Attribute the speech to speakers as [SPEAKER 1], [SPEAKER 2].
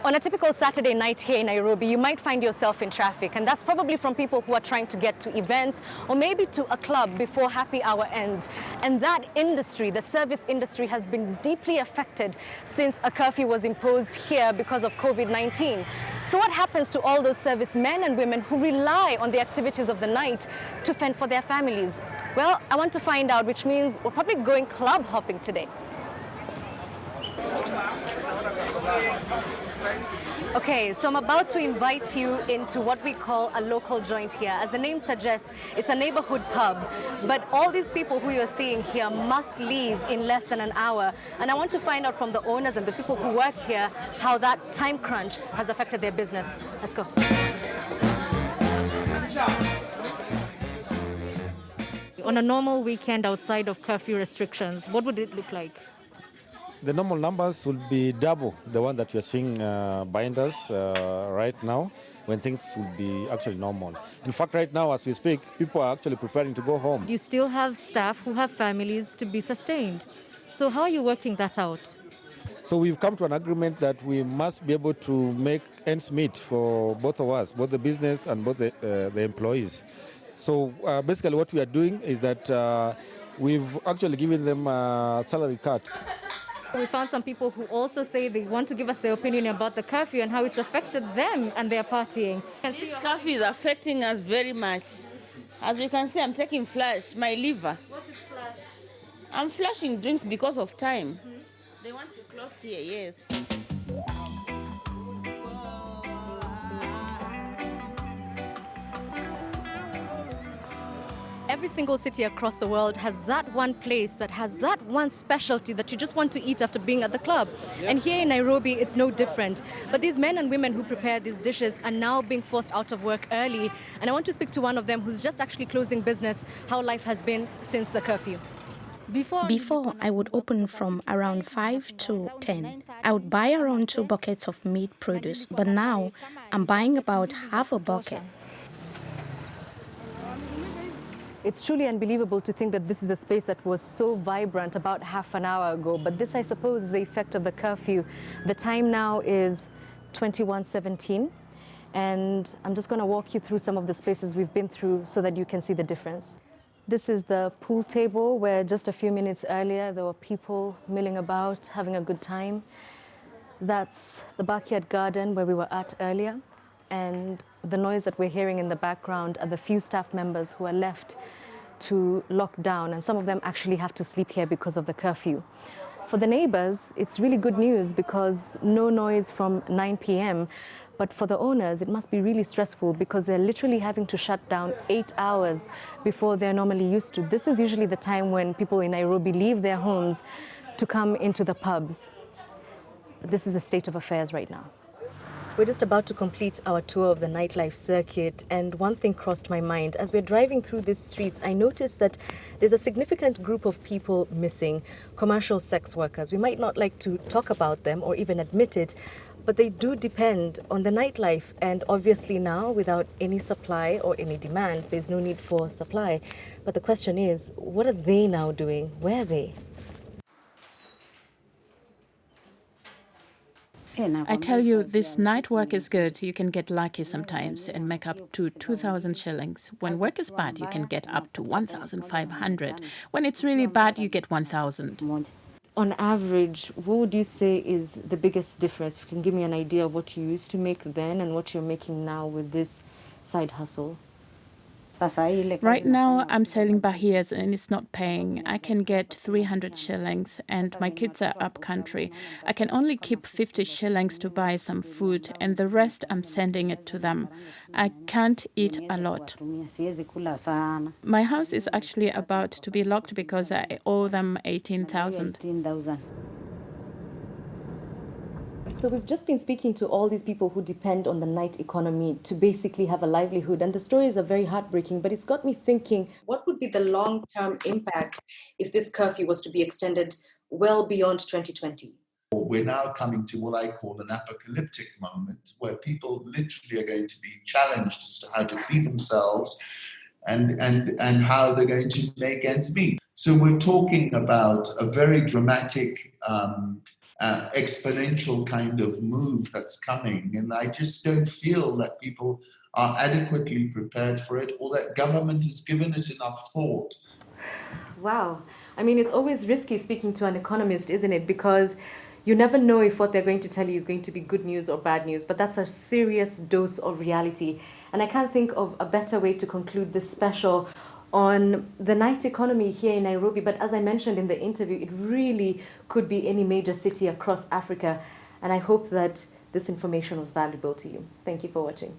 [SPEAKER 1] On a typical Saturday night here in Nairobi, you might find yourself in traffic, and that's probably from people who are trying to get to events or maybe to a club before happy hour ends. And that industry, the service industry, has been deeply affected since a curfew was imposed here because of COVID-19. So what happens to all those servicemen and women who rely on the activities of the night to fend for their families? Well, I want to find out, which means we're probably going club hopping today. Okay, so I'm about to invite you into what we call a local joint here. As the name suggests, it's a neighborhood pub. But all these people who you're seeing here must leave in less than an hour. And I want to find out from the owners and the people who work here how that time crunch has affected their business. Let's go. On a normal weekend outside of curfew restrictions, what would it look like?
[SPEAKER 2] The normal numbers will be double the one that you're seeing behind us right now, when things will be actually normal. In fact, right now, as we speak, people are actually preparing to go home.
[SPEAKER 1] You still have staff who have families to be sustained. So how are you working that out?
[SPEAKER 2] So we've come to an agreement that we must be able to make ends meet for both of us, both the business and both the employees. So basically what we are doing is that we've actually given them a salary cut.
[SPEAKER 1] We found some people who also say they want to give us their opinion about the curfew and how it's affected them and their partying.
[SPEAKER 3] This curfew is affecting us very much. As you can see, I'm taking flash, my liver.
[SPEAKER 1] What is flash?
[SPEAKER 3] I'm flashing drinks because of time. They want to close here, yes.
[SPEAKER 1] Every single city across the world has that one place that has that one specialty that you just want to eat after being at the club. Yes. And here in Nairobi, it's no different. But these men and women who prepare these dishes are now being forced out of work early. And I want to speak to one of them who's just actually closing business, how life has been since the curfew.
[SPEAKER 4] Before, I would open from around 5 to 10. I would buy around 2 buckets of meat produce, but now I'm buying about half a bucket.
[SPEAKER 1] It's truly unbelievable to think that this is a space that was so vibrant about half an hour ago, but this, I suppose, is the effect of the curfew. The time now is 21:17, and I'm just going to walk you through some of the spaces we've been through so that you can see the difference. This is the pool table where just a few minutes earlier there were people milling about, having a good time. That's the backyard garden where we were at earlier. And the noise that we're hearing in the background are the few staff members who are left to lock down, and some of them actually have to sleep here because of the curfew. For the neighbors, it's really good news because no noise from 9 p.m. But for the owners, it must be really stressful because they're literally having to shut down 8 hours before they're normally used to. This is usually the time when people in Nairobi leave their homes to come into the pubs. But this is the state of affairs right now. We're just about to complete our tour of the nightlife circuit, and one thing crossed my mind. As we're driving through these streets, I noticed that there's a significant group of people missing, commercial sex workers. We might not like to talk about them or even admit it, but they do depend on the nightlife. And obviously now, without any supply or any demand, there's no need for supply. But the question is, what are they now doing? Where are they?
[SPEAKER 5] I tell you, this night work is good. You can get lucky sometimes and make up to 2,000 shillings. When work is bad, you can get up to 1,500. When it's really bad, you get 1,000.
[SPEAKER 1] On average, what would you say is the biggest difference? If you can give me an idea of what you used to make then and what you're making now with this side hustle.
[SPEAKER 5] Right now, I'm selling bahias and it's not paying. I can get 300 shillings and my kids are up country. I can only keep 50 shillings to buy some food and the rest I'm sending it to them. I can't eat a lot. My house is actually about to be locked because I owe them 18,000.
[SPEAKER 1] So we've just been speaking to all these people who depend on the night economy to basically have a livelihood. And the stories are very heartbreaking, but it's got me thinking, what would be the long-term impact if this curfew was to be extended well beyond 2020?
[SPEAKER 6] We're now coming to what I call an apocalyptic moment where people literally are going to be challenged as to how to feed themselves and how they're going to make ends meet. So we're talking about a very dramatic exponential kind of move that's coming. And I just don't feel that people are adequately prepared for it, or that government has given it enough thought.
[SPEAKER 1] Wow. I mean, it's always risky speaking to an economist, isn't it? Because you never know if what they're going to tell you is going to be good news or bad news, but that's a serious dose of reality. And I can't think of a better way to conclude this special on the night economy here in Nairobi. But as I mentioned in the interview, it really could be any major city across Africa. And I hope that this information was valuable to you. Thank you for watching.